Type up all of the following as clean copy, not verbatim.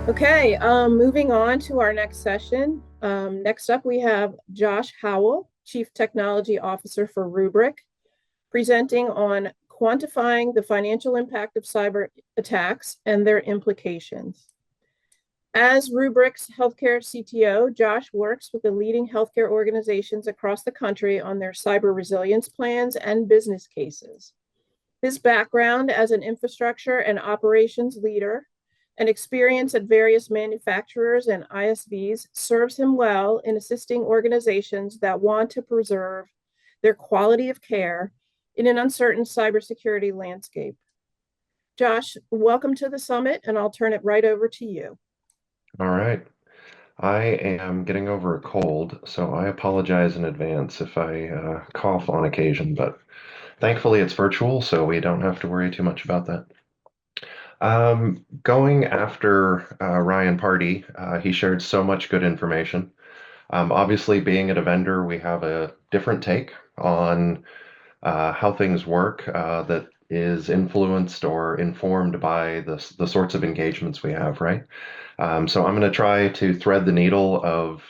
Okay, moving on to our next session. Next up, we have Josh Howell, Chief Technology Officer for Rubrik, presenting on quantifying the financial impact of cyber attacks and their implications. As Rubrik's healthcare CTO, Josh works with the leading healthcare organizations across the country on their cyber resilience plans and business cases. His background as an infrastructure and operations leader and experience at various manufacturers and ISVs serves him well in assisting organizations that want to preserve their quality of care in an uncertain cybersecurity landscape. Josh, welcome to the summit, and I'll turn it right over to you. All right. I am getting over a cold, so I apologize in advance if I cough on occasion, but thankfully it's virtual, so we don't have to worry too much about that. Going after Ryan Party, he shared so much good information. Obviously, being at a vendor, we have a different take on how things work that is influenced or informed by the sorts of engagements we have, right? So I'm going to try to thread the needle of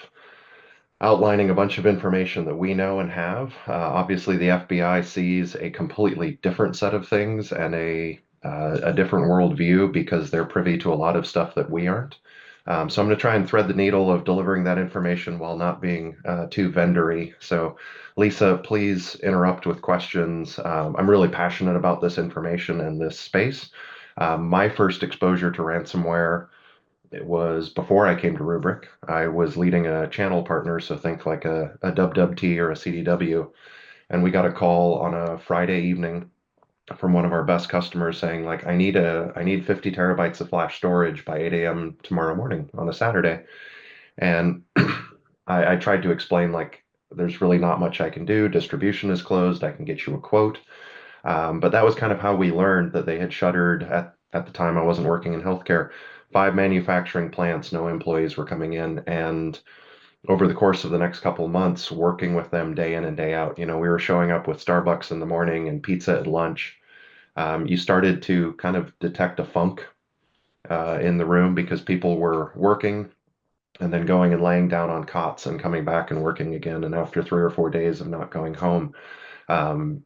outlining a bunch of information that we know and have. Obviously, the FBI sees a completely different set of things and a different worldview because they're privy to a lot of stuff that we aren't. So I'm going to try and thread the needle of delivering that information while not being too vendory. So, Lisa, please interrupt with questions. I'm really passionate about this information and this space. My first exposure to ransomware, it was before I came to Rubrik. I was leading a channel partner, so think like a WWT or a CDW, and we got a call on a Friday evening from one of our best customers saying like I need 50 terabytes of flash storage by 8 a.m. tomorrow morning on a Saturday. And I tried to explain like there's really not much I can do. Distribution is closed. I can get you a quote. But that was kind of how we learned that they had shuttered at the time I wasn't working in healthcare. Five manufacturing plants, no employees were coming in. And over the course of the next couple of months, working with them day in and day out, we were showing up with Starbucks in the morning and pizza at lunch. You started to kind of detect a funk in the room because people were working and then going and laying down on cots and coming back and working again. And after 3 or 4 days of not going home,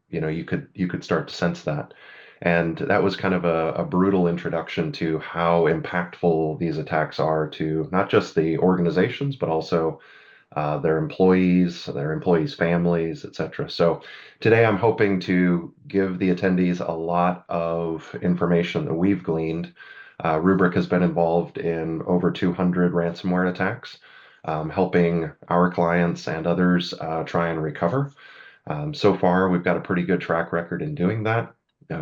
you could start to sense that. And that was kind of a brutal introduction to how impactful these attacks are to not just the organizations, but also their employees' families, etc. So today I'm hoping to give the attendees a lot of information that we've gleaned. Rubrik has been involved in over 200 ransomware attacks, helping our clients and others try and recover. So far, we've got a pretty good track record in doing that.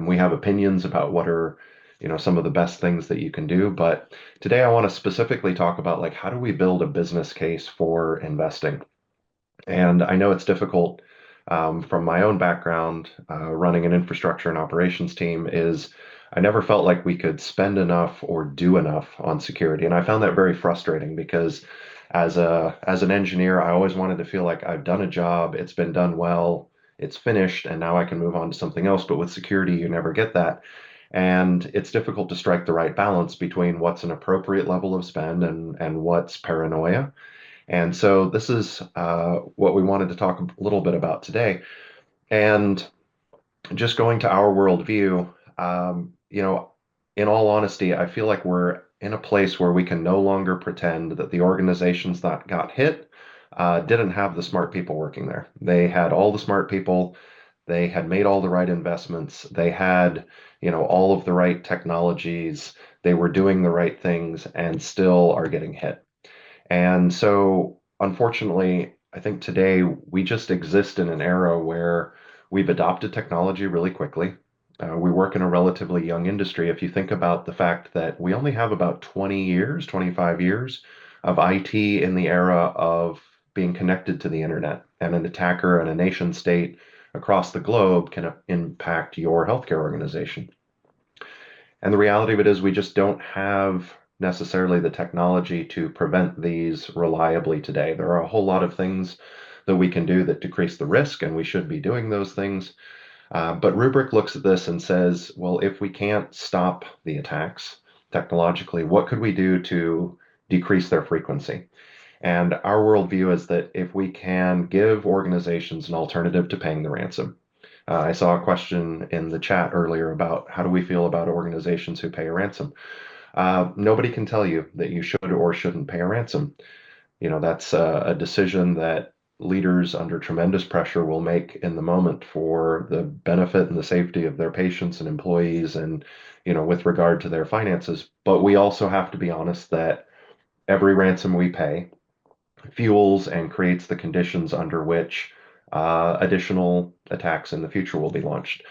We have opinions about what are, some of the best things that you can do. But today, I want to specifically talk about like how do we build a business case for investing? And I know it's difficult from my own background, running an infrastructure and operations team, is I never felt like we could spend enough or do enough on security. And I found that very frustrating because as an engineer, I always wanted to feel like I've done a job, it's been done well, it's finished, and now I can move on to something else. But with security, you never get that. And it's difficult to strike the right balance between what's an appropriate level of spend and what's paranoia. And so this is what we wanted to talk a little bit about today. And just going to our worldview, in all honesty, I feel like we're in a place where we can no longer pretend that the organizations that got hit didn't have the smart people working there. They had all the smart people. They had made all the right investments. They had, all of the right technologies. They were doing the right things and still are getting hit. And so, unfortunately, I think today we just exist in an era where we've adopted technology really quickly. We work in a relatively young industry. If you think about the fact that we only have about 20 years, 25 years of IT in the era of being connected to the internet, and an attacker and a nation state across the globe can impact your healthcare organization. And the reality of it is, we just don't have necessarily the technology to prevent these reliably today. There are a whole lot of things that we can do that decrease the risk, and we should be doing those things. But Rubrik looks at this and says, well, if we can't stop the attacks, technologically, what could we do to decrease their frequency? And our worldview is that if we can give organizations an alternative to paying the ransom. I saw a question in the chat earlier about how do we feel about organizations who pay a ransom? Nobody can tell you that you should or shouldn't pay a ransom. That's a decision that leaders under tremendous pressure will make in the moment for the benefit and the safety of their patients and employees and, with regard to their finances. But we also have to be honest that every ransom we pay fuels and creates the conditions under which additional attacks in the future will be launched.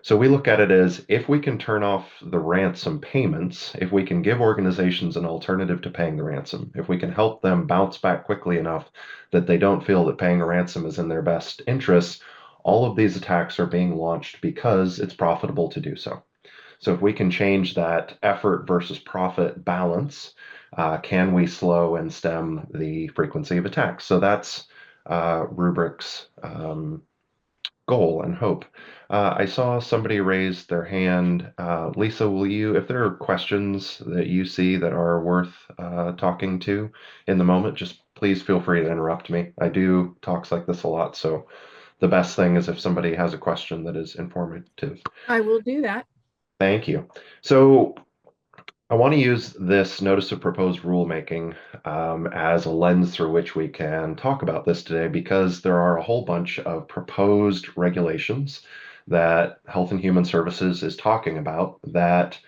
So we look at it as if we can turn off the ransom payments, if we can give organizations an alternative to paying the ransom, if we can help them bounce back quickly enough that they don't feel that paying a ransom is in their best interests, all of these attacks are being launched because it's profitable to do so. So if we can change that effort versus profit balance, can we slow and stem the frequency of attacks? So that's Rubric's goal and hope. I saw somebody raise their hand. Lisa, if there are questions that you see that are worth talking to in the moment, just please feel free to interrupt me. I do talks like this a lot, so the best thing is if somebody has a question that is informative. I will do that. Thank you. So I want to use this notice of proposed rulemaking as a lens through which we can talk about this today because there are a whole bunch of proposed regulations that Health and Human Services is talking about that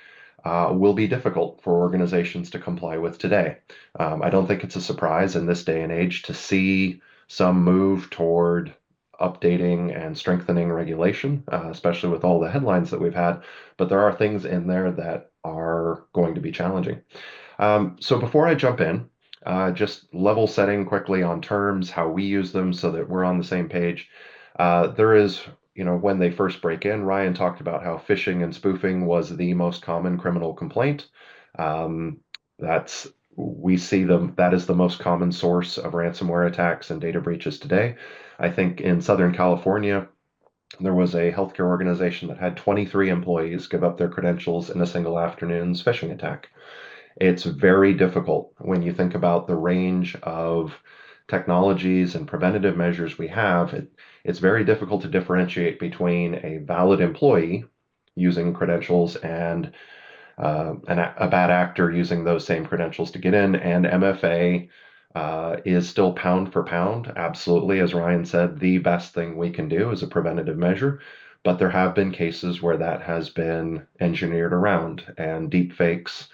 will be difficult for organizations to comply with today. I don't think it's a surprise in this day and age to see some move toward updating and strengthening regulation, especially with all the headlines that we've had. But there are things in there that are going to be challenging. So before I jump in, just level setting quickly on terms, how we use them so that we're on the same page. There is, when they first break in, Ryan talked about how phishing and spoofing was the most common criminal complaint. We see them, that is the most common source of ransomware attacks and data breaches today. I think in Southern California, there was a healthcare organization that had 23 employees give up their credentials in a single afternoon's phishing attack. It's very difficult when you think about the range of technologies and preventative measures we have. It's very difficult to differentiate between a valid employee using credentials and a bad actor using those same credentials to get in. And MFA is still pound for pound, absolutely, as Ryan said, the best thing we can do is a preventative measure. But there have been cases where that has been engineered around, and deep fakes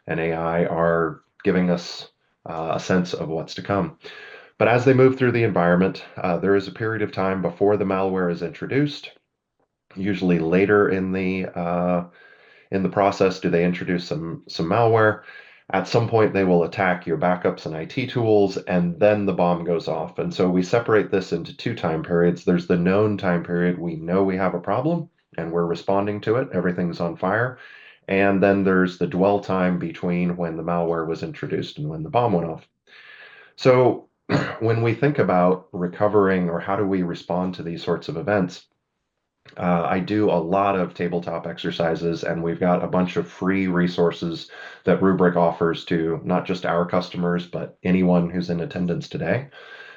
and AI are giving us a sense of what's to come. But as they move through the environment, there is a period of time before the malware is introduced. Usually later in the process, do they introduce some malware? At some point, they will attack your backups and IT tools, and then the bomb goes off. And so we separate this into two time periods. There's the known time period. We know we have a problem, and we're responding to it. Everything's on fire. And then there's the dwell time between when the malware was introduced and when the bomb went off. So when we think about recovering or how do we respond to these sorts of events, I do a lot of tabletop exercises, and we've got a bunch of free resources that Rubrik offers to not just our customers, but anyone who's in attendance today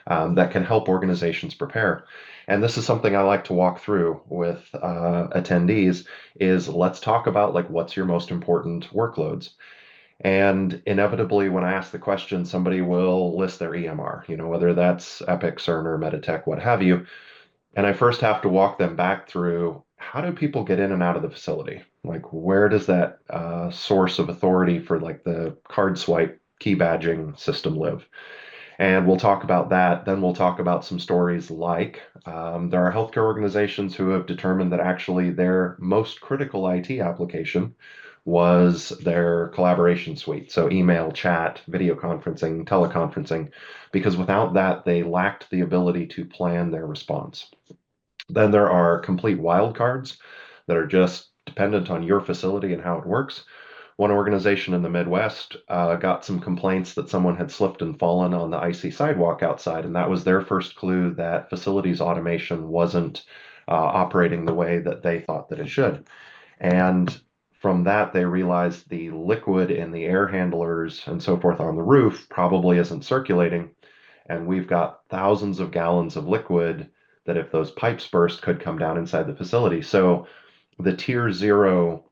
that can help organizations prepare. And this is something I like to walk through with attendees is let's talk about like what's your most important workloads. And inevitably, when I ask the question, somebody will list their EMR, whether that's Epic, Cerner, Meditech, what have you. And I first have to walk them back through how do people get in and out of the facility? Like, where does that source of authority for like the card swipe key badging system live? And we'll talk about that. Then we'll talk about some stories like there are healthcare organizations who have determined that actually their most critical IT application was their collaboration suite. So email, chat, video conferencing, teleconferencing, because without that, they lacked the ability to plan their response. Then there are complete wildcards that are just dependent on your facility and how it works. One organization in the Midwest got some complaints that someone had slipped and fallen on the icy sidewalk outside, and that was their first clue that facilities automation wasn't operating the way that they thought that it should. And From that, they realized the liquid in the air handlers and so forth on the roof probably isn't circulating. And we've got thousands of gallons of liquid that, if those pipes burst, could come down inside the facility. So the tier zero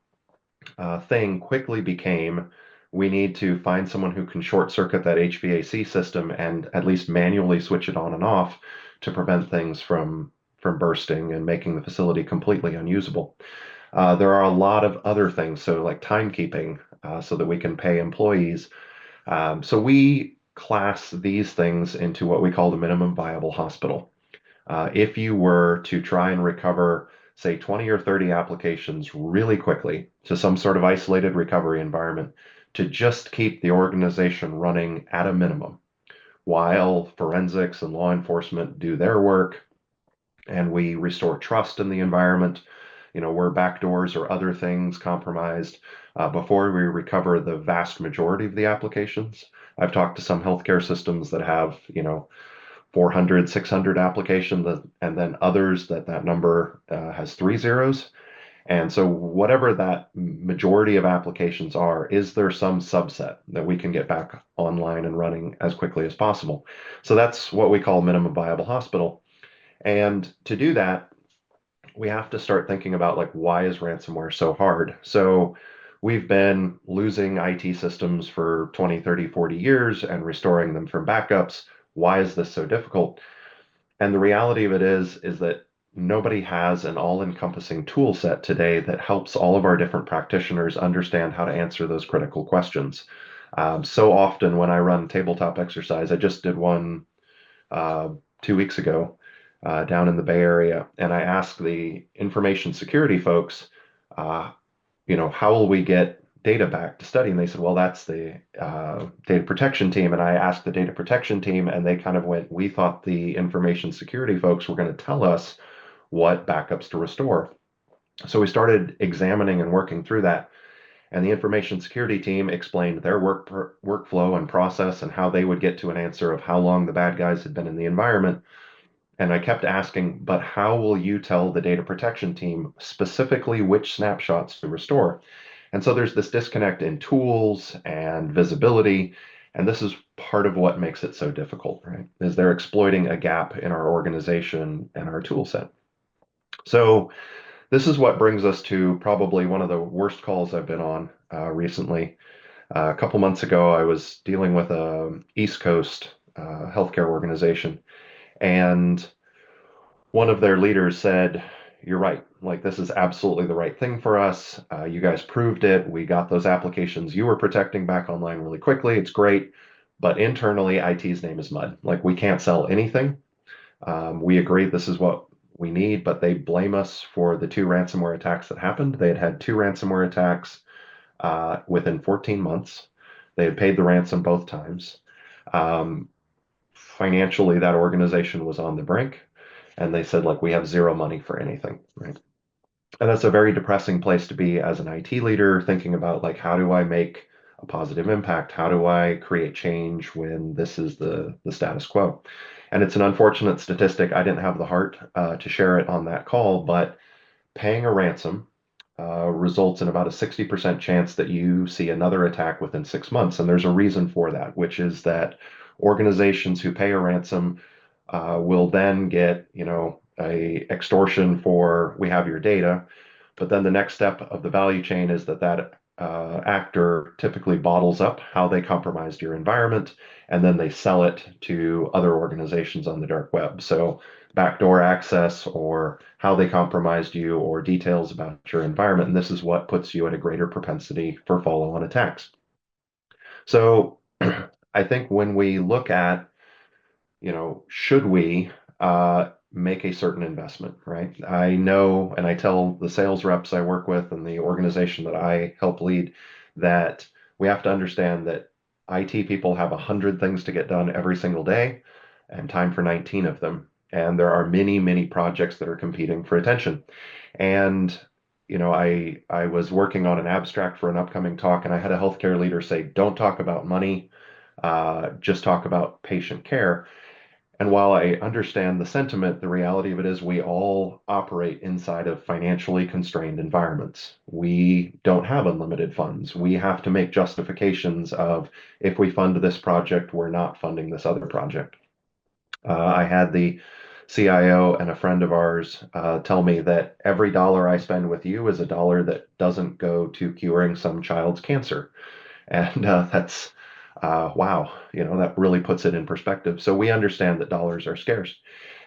thing quickly became, we need to find someone who can short circuit that HVAC system and at least manually switch it on and off to prevent things from bursting and making the facility completely unusable. There are a lot of other things, so like timekeeping, so that we can pay employees. So we class these things into what we call the minimum viable hospital. If you were to try and recover, say, 20 or 30 applications really quickly to some sort of isolated recovery environment to just keep the organization running at a minimum, while forensics and law enforcement do their work and we restore trust in the environment, were backdoors or other things compromised before we recover the vast majority of the applications. I've talked to some healthcare systems that have, 400, 600 applications, and then others that number has three zeros. And so whatever that majority of applications are, is there some subset that we can get back online and running as quickly as possible? So that's what we call minimum viable hospital. And to do that, we have to start thinking about, like, why is ransomware so hard? So we've been losing IT systems for 20, 30, 40 years and restoring them from backups. Why is this so difficult? And the reality of it is that nobody has an all-encompassing tool set today that helps all of our different practitioners understand how to answer those critical questions. So often when I run tabletop exercise, I just did one 2 weeks ago down in the Bay Area, and I asked the information security folks, how will we get data back to study? And they said, well, that's the data protection team. And I asked the data protection team, and they kind of went, we thought the information security folks were going to tell us what backups to restore. So we started examining and working through that. And the information security team explained their workflow and process and how they would get to an answer of how long the bad guys had been in the environment. And I kept asking, but how will you tell the data protection team specifically which snapshots to restore? And so there's this disconnect in tools and visibility. And this is part of what makes it so difficult, right? Is they're exploiting a gap in our organization and our tool set. So this is what brings us to probably one of the worst calls I've been on recently. A couple months ago, I was dealing with a East Coast healthcare organization, and one of their leaders said, you're right, like, this is absolutely the right thing for us. You guys proved it. We got those applications you were protecting back online really quickly. It's great. But internally, IT's name is mud. Like, we can't sell anything. We agree this is what we need, but they blame us for the two ransomware attacks that happened. They had two ransomware attacks within 14 months. They had paid the ransom both times. Financially, that organization was on the brink, and they said, like, we have zero money for anything, right? And that's a very depressing place to be as an IT leader, thinking about, like, how do I make a positive impact? How do I create change when this is the status quo? And it's an unfortunate statistic. I didn't have the heart to share it on that call, but paying a ransom results in about a 60% chance that you see another attack within 6 months. And there's a reason for that, which is that organizations who pay a ransom will then get, a extortion for, we have your data. But then the next step of the value chain is that actor typically bottles up how they compromised your environment, and then they sell it to other organizations on the dark web. So backdoor access, or how they compromised you, or details about your environment. And this is what puts you at a greater propensity for follow-on attacks. So I think when we look at, should we make a certain investment, right? I know, and I tell the sales reps I work with and the organization that I help lead, that we have to understand that IT people have 100 things to get done every single day and time for 19 of them. And there are many, many projects that are competing for attention. And I was working on an abstract for an upcoming talk, and I had a healthcare leader say, don't talk about money, just talk about patient care. And while I understand the sentiment, the reality of it is we all operate inside of financially constrained environments. We don't have unlimited funds. We have to make justifications of if we fund this project, we're not funding this other project. I had the CIO and a friend of ours tell me that every dollar I spend with you is a dollar that doesn't go to curing some child's cancer. And that's wow, that really puts it in perspective. So we understand that dollars are scarce.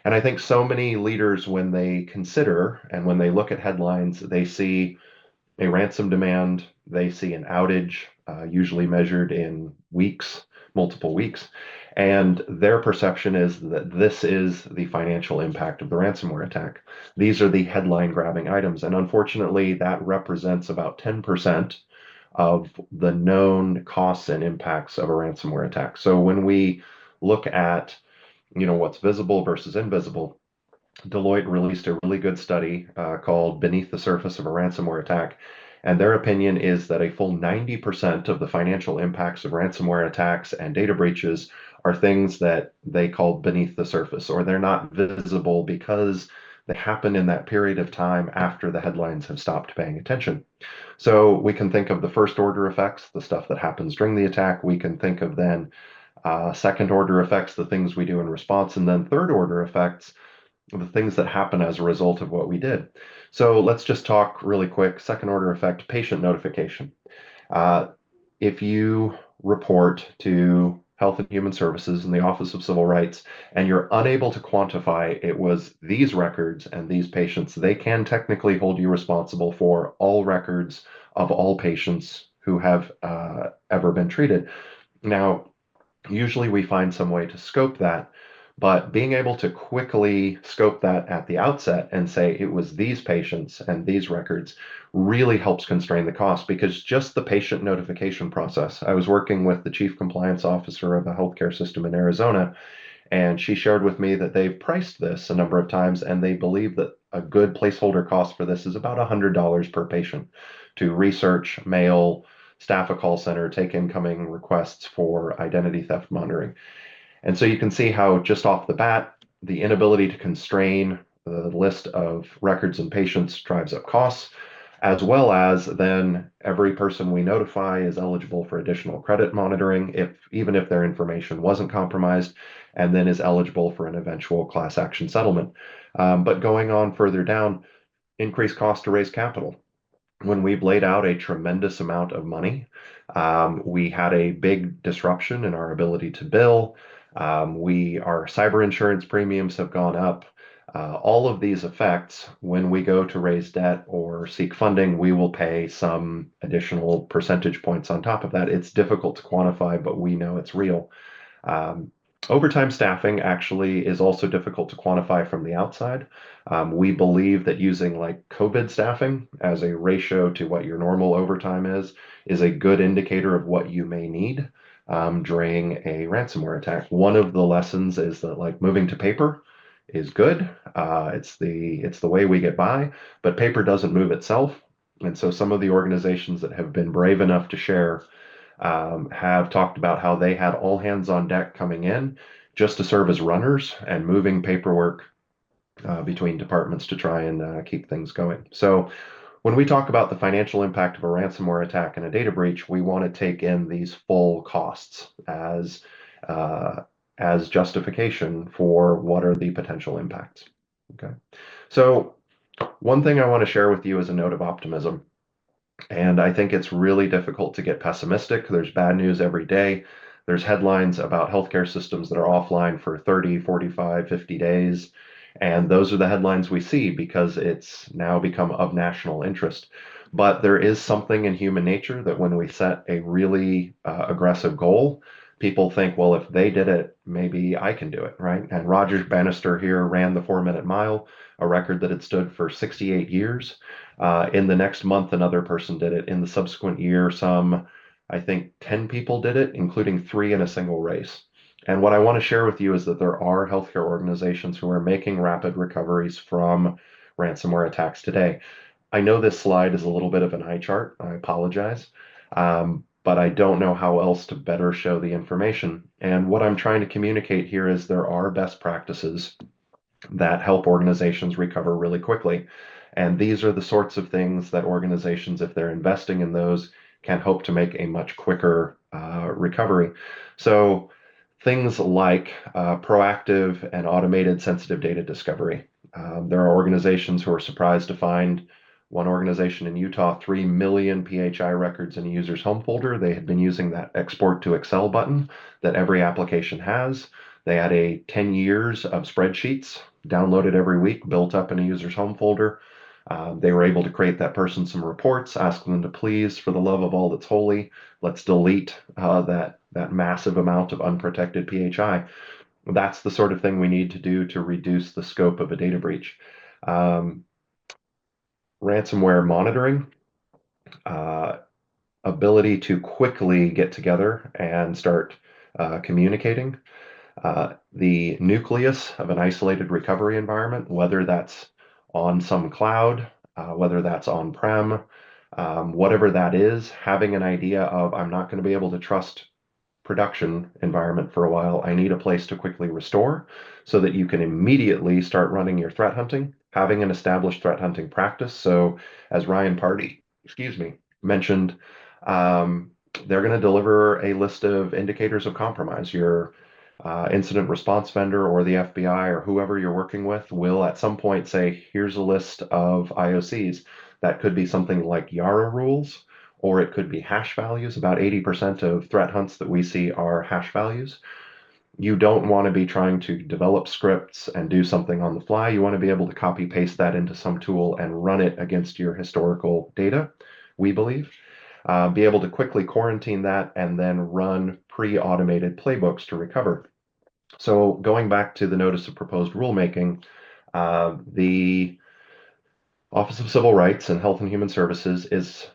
And I think so many leaders, when they consider and when they look at headlines, they see a ransom demand, they see an outage, usually measured in weeks, multiple weeks. And their perception is that this is the financial impact of the ransomware attack. These are the headline grabbing items. And unfortunately, that represents about 10% of the known costs and impacts of a ransomware attack. So when we look at, what's visible versus invisible, Deloitte released a really good study called Beneath the Surface of a Ransomware Attack. And their opinion is that a full 90% of the financial impacts of ransomware attacks and data breaches are things that they call beneath the surface, or they're not visible because they happen in that period of time after the headlines have stopped paying attention. So we can think of the first order effects, the stuff that happens during the attack. We can think of then second order effects, the things we do in response, and then third order effects, the things that happen as a result of what we did. So let's just talk really quick. Second order effect, patient notification. Uh, if you report to Health and Human Services and the Office of Civil Rights and you're unable to quantify it was these records and these patients, they can technically hold you responsible for all records of all patients who have ever been treated. Now, usually we find some way to scope that, but being able to quickly scope that at the outset and say it was these patients and these records really helps constrain the cost, because just the patient notification process. I was working with the chief compliance officer of a healthcare system in Arizona, and she shared with me that they've priced this a number of times and they believe that a good placeholder cost for this is about $100 per patient to research, mail, staff a call center, take incoming requests for identity theft monitoring. And so you can see how just off the bat, the inability to constrain the list of records and patients drives up costs, as well as then every person we notify is eligible for additional credit monitoring, even if their information wasn't compromised, and then is eligible for an eventual class action settlement. But going on further down, increased cost to raise capital. When we've laid out a tremendous amount of money, we had a big disruption in our ability to bill. Our cyber insurance premiums have gone up. All of these effects, when we go to raise debt or seek funding, we will pay some additional percentage points on top of that. It's difficult to quantify, but we know it's real. Overtime staffing actually is also difficult to quantify from the outside. We believe that using like COVID staffing as a ratio to what your normal overtime is a good indicator of what you may need during a ransomware attack. One of the lessons is that like moving to paper is good. It's the way we get by, but paper doesn't move itself. And so some of the organizations that have been brave enough to share have talked about how they had all hands on deck coming in just to serve as runners and moving paperwork between departments to try and keep things going. So when we talk about the financial impact of a ransomware attack and a data breach, we want to take in these full costs as justification for what are the potential impacts. Okay. So one thing I want to share with you is a note of optimism. And I think it's really difficult to get pessimistic. There's bad news every day. There's headlines about healthcare systems that are offline for 30, 45, 50 days. And those are the headlines we see because it's now become of national interest. But there is something in human nature that when we set a really aggressive goal, people think, well, if they did it, maybe I can do it, right? And Roger Bannister here ran the 4-minute mile, a record that had stood for 68 years. In the next month, another person did it. In the subsequent year, I think 10 people did it, including 3 in a single race. And what I want to share with you is that there are healthcare organizations who are making rapid recoveries from ransomware attacks today. I know this slide is a little bit of an eye chart. I apologize. but I don't know how else to better show the information. And what I'm trying to communicate here is there are best practices that help organizations recover really quickly. And these are the sorts of things that organizations, if they're investing in those, can hope to make a much quicker recovery. So things like proactive and automated sensitive data discovery. There are organizations who are surprised to find one organization in Utah, 3 million PHI records in a user's home folder. They had been using that export to Excel button that every application has. They had 10 years of spreadsheets downloaded every week, built up in a user's home folder. They were able to create that person some reports, ask them to please, for the love of all that's holy, let's delete that massive amount of unprotected PHI. That's the sort of thing we need to do to reduce the scope of a data breach. Ransomware monitoring, ability to quickly get together and start communicating. The nucleus of an isolated recovery environment, whether that's on some cloud, whether that's on-prem, whatever that is, having an idea of I'm not going to be able to trust production environment for a while. I need a place to quickly restore so that you can immediately start running your threat hunting, having an established threat hunting practice. So as Ryan Party, mentioned, they're going to deliver a list of indicators of compromise. Your incident response vendor or the FBI or whoever you're working with will at some point say, here's a list of IOCs. That could be something like Yara rules, or it could be hash values. About 80% of threat hunts that we see are hash values. You don't want to be trying to develop scripts and do something on the fly. You want to be able to copy paste that into some tool and run it against your historical data, we believe. Be able to quickly quarantine that and then run pre-automated playbooks to recover. So going back to the notice of proposed rulemaking, the Office of Civil Rights and Health and Human Services is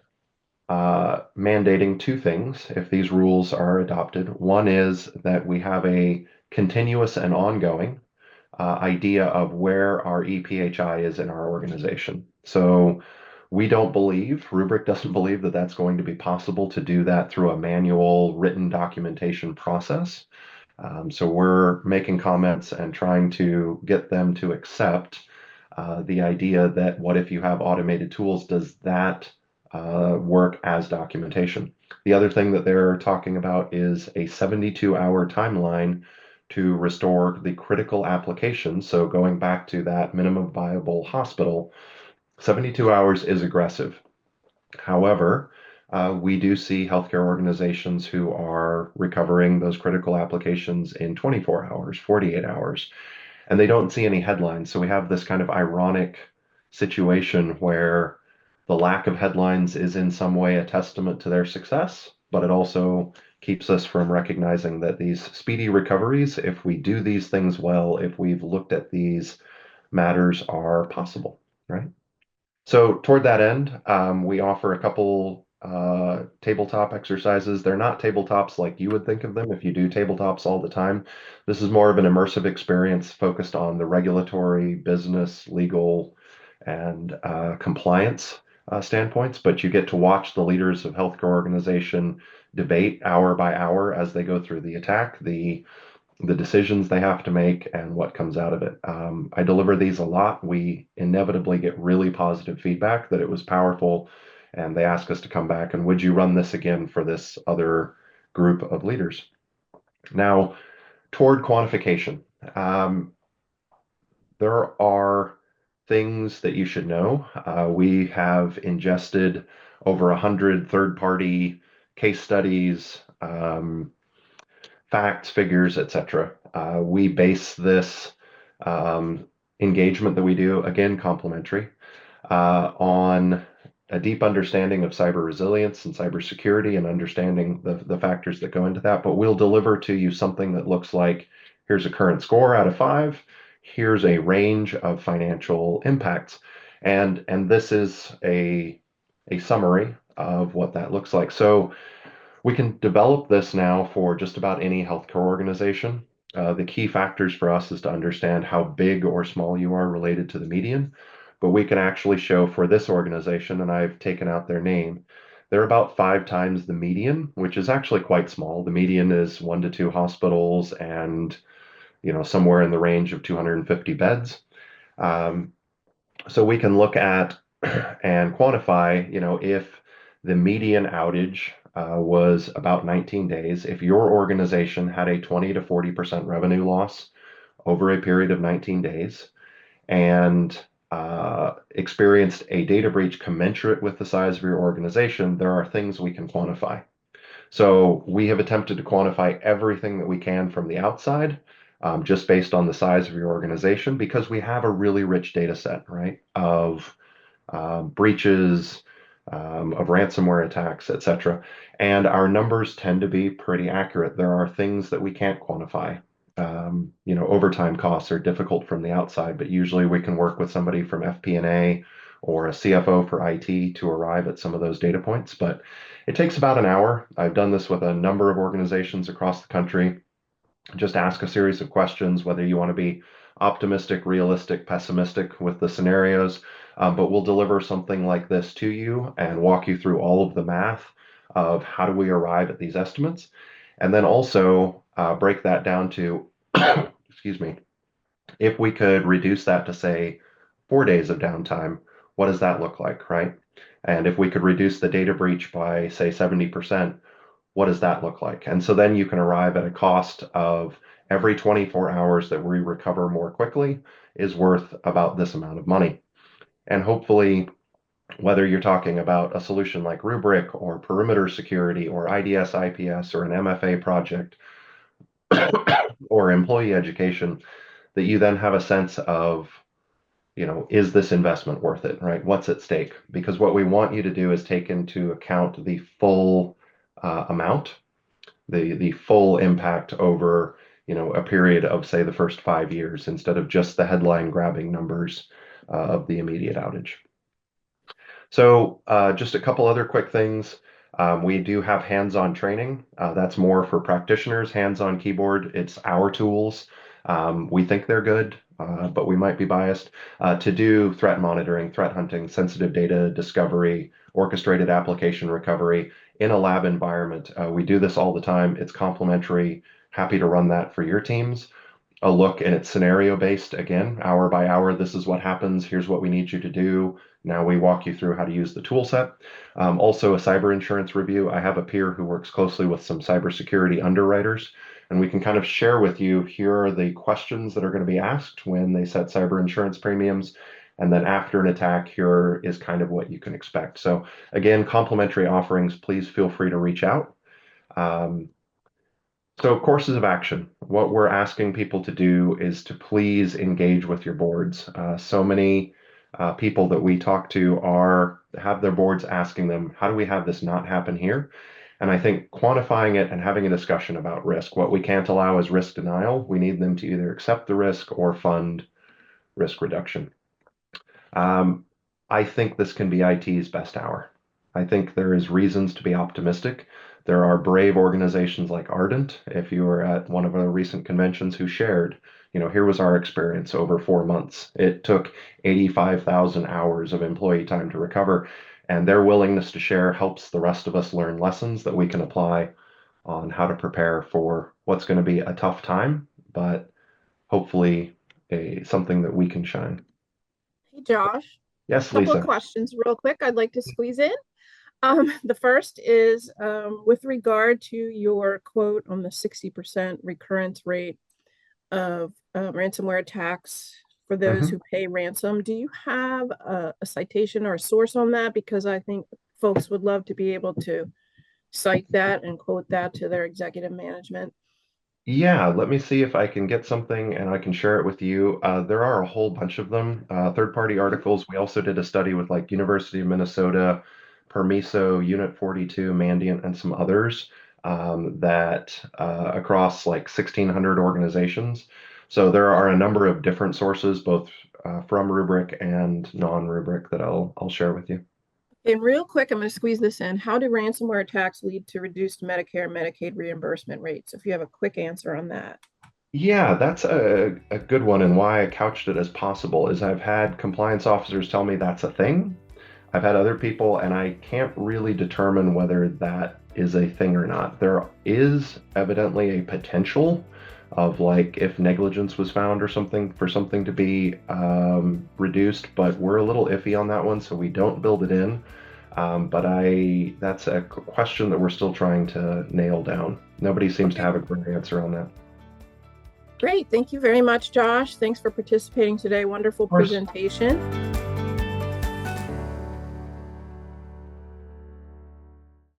mandating two things if these rules are adopted. One is that we have a continuous and ongoing idea of where our EPHI is in our organization. So we don't believe, Rubrik doesn't believe that that's going to be possible to do that through a manual written documentation process. So we're making comments and trying to get them to accept the idea that what if you have automated tools, does that work as documentation? The other thing that they're talking about is a 72-hour timeline to restore the critical applications. So going back to that minimum viable hospital, 72 hours is aggressive. However, we do see healthcare organizations who are recovering those critical applications in 24 hours, 48 hours, and they don't see any headlines. So we have this kind of ironic situation where the lack of headlines is in some way a testament to their success, but it also keeps us from recognizing that these speedy recoveries, if we do these things well, if we've looked at these matters, are possible, right? So toward that end, we offer a couple tabletop exercises. They're not tabletops like you would think of them if you do tabletops all the time. This is more of an immersive experience focused on the regulatory, business, legal, and compliance standpoints, but you get to watch the leaders of healthcare organization debate hour by hour as they go through the attack, the decisions they have to make, and what comes out of it. I deliver these a lot. We inevitably get really positive feedback that it was powerful, and they ask us to come back and would you run this again for this other group of leaders? Now, toward quantification, there are things that you should know. We have ingested over 100 third-party case studies, facts, figures, etc. We base this engagement that we do, again, complimentary, on a deep understanding of cyber resilience and cybersecurity and understanding the factors that go into that. But we'll deliver to you something that looks like, here's a current score out of 5, here's a range of financial impacts. And this is a summary of what that looks like. So we can develop this now for just about any healthcare organization. The key factors for us is to understand how big or small you are related to the median, but we can actually show for this organization, and I've taken out their name, They're about 5 times the median, which is actually quite small. The median is 1 to 2 hospitals and, somewhere in the range of 250 beds. Um, so we can look at and quantify, if the median outage was about 19 days, if your organization had a 20 to 40% revenue loss over a period of 19 days and experienced a data breach commensurate with the size of your organization, there are things we can quantify. So we have attempted to quantify everything that we can from the outside, just based on the size of your organization, because we have a really rich data set, right, of breaches, of ransomware attacks, etc. And our numbers tend to be pretty accurate. There are things that we can't quantify. Overtime costs are difficult from the outside, but usually we can work with somebody from FP&A or a CFO for IT to arrive at some of those data points. But it takes about an hour. I've done this with a number of organizations across the country. Just ask a series of questions, whether you want to be optimistic, realistic, pessimistic with the scenarios. But we'll deliver something like this to you and walk you through all of the math of how do we arrive at these estimates. And then also break that down to, excuse me, if we could reduce that to say 4 days of downtime, what does that look like, right? And if we could reduce the data breach by say 70%, what does that look like? And so then you can arrive at a cost of every 24 hours that we recover more quickly is worth about this amount of money. And hopefully, whether you're talking about a solution like Rubrik or perimeter security or IDS, IPS or an MFA project or employee education, that you then have a sense of, is this investment worth it, right? What's at stake? Because what we want you to do is take into account the full amount, the full impact over, a period of say the first 5 years instead of just the headline grabbing numbers of the immediate outage. So just a couple other quick things. We do have hands-on training. That's more for practitioners, hands-on keyboard. It's our tools. We think they're good, but we might be biased to do threat monitoring, threat hunting, sensitive data discovery, orchestrated application recovery in a lab environment. We do this all the time. It's complimentary. Happy to run that for your teams. A look, and it's scenario based again, hour by hour. This is what happens. Here's what we need you to do. Now we walk you through how to use the tool set. Also a cyber insurance review. I have a peer who works closely with some cybersecurity underwriters, and we can kind of share with you, here are the questions that are going to be asked when they set cyber insurance premiums. And then after an attack, here is kind of what you can expect. So again, complimentary offerings, please feel free to reach out. So courses of action, what we're asking people to do is to please engage with your boards. So many people that we talk to have their boards asking them, how do we have this not happen here? And I think quantifying it and having a discussion about risk. What we can't allow is risk denial. We need them to either accept the risk or fund risk reduction. I think this can be IT's best hour. I think there is reasons to be optimistic. There are brave organizations like Ardent, if you were at one of our recent conventions, who shared, here was our experience over 4 months. It took 85,000 hours of employee time to recover, and their willingness to share helps the rest of us learn lessons that we can apply on how to prepare for what's going to be a tough time, but hopefully something that we can shine. Hey, Josh, Yes, couple of Lisa. questions real quick I'd like to squeeze in. The first is with regard to your quote on the 60% recurrence rate of ransomware attacks for those who pay ransom. Do you have a citation or a source on that? Because I think folks would love to be able to cite that and quote that to their executive management. Yeah, let me see if I can get something and I can share it with you. There are a whole bunch of them, third-party articles. We also did a study with like University of Minnesota, Permiso, Unit 42, Mandiant, and some others that across like 1,600 organizations. So there are a number of different sources, both from Rubrik and non-Rubrik, that I'll share with you. And real quick, I'm going to squeeze this in. How do ransomware attacks lead to reduced Medicare and Medicaid reimbursement rates? If you have a quick answer on that. Yeah, that's a good one. And why I couched it as possible is I've had compliance officers tell me that's a thing. I've had other people, and I can't really determine whether that is a thing or not. There is evidently a potential of like if negligence was found or something for something to be reduced, but we're a little iffy on that one, so we don't build it in. But that's a question that we're still trying to nail down. Nobody seems to Okay, have a great answer on that. Of great. Thank you very much, Josh. Thanks for participating today. Wonderful course. presentation.